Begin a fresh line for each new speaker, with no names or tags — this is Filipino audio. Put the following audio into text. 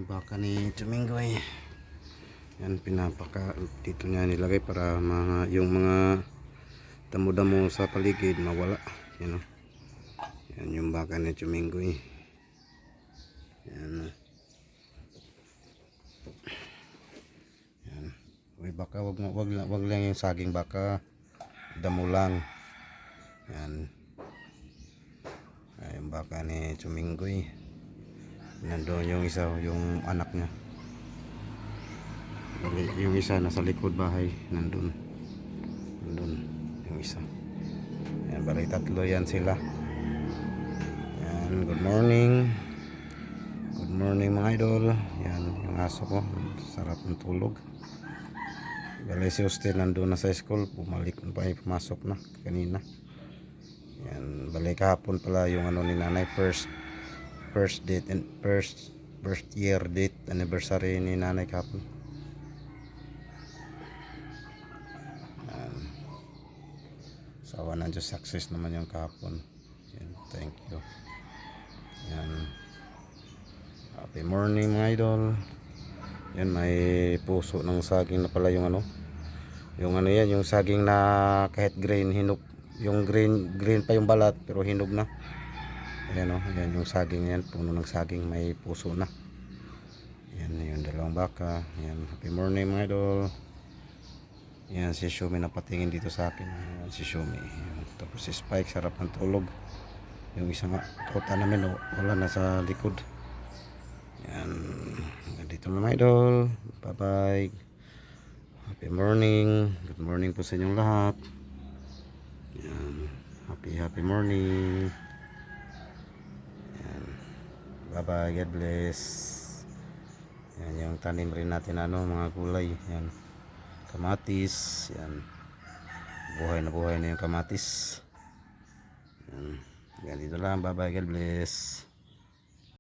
yung baka ni Tumingoy. Yan, pinapaka dito niya nilagay para yung mga damo-damo sa paligid mawala. Yan, yan yung baka ni Tumingoy. Yan. Yan. Uy, baka wag lang yung saging baka, damo lang. Yan. Ay, yung baka ni Tumingoy. Nandoon yung isa, yung anak niya. Yung isa nasa likod bahay, nandun yung isa. Yan, bali tatlo yan sila. Yan, good morning mga idol. Yan yung aso ko, sarap ng tulog. Bali si Austin nandun na sa school, pumasok na kanina. Yan, bali kahapon pala yung ano ni nanay, first date and first year date anniversary ni nanay kahapon. Sawa ng Diyos, success naman yung kahapon. Yan, thank you. Yan, happy morning mga idol. Yan, may puso ng saging na pala yung ano yan, yung saging na kahit green, hinog, yung green pa yung balat pero hinog na. Ayan o, yan yung saging yan, puno ng saging, may puso na. Yan yung dalawang baka. Yan, happy morning mga idol. Yan si Shumi na patingin dito sa akin. Yan si Shumi. Yan. Tapos si Spike, sarap ng tulog. Yung isang kota namin wala na sa likod. Yan, dito na mga idol. Bye bye. Happy morning. Good morning po sa inyong lahat. Yan, happy morning. Yan, bye bye, God bless. Yan yung tanim rin natin mga gulay. Yan, kamatis. Yan, buhay na yung kamatis. Yan, dito lang, bye bye, God bless.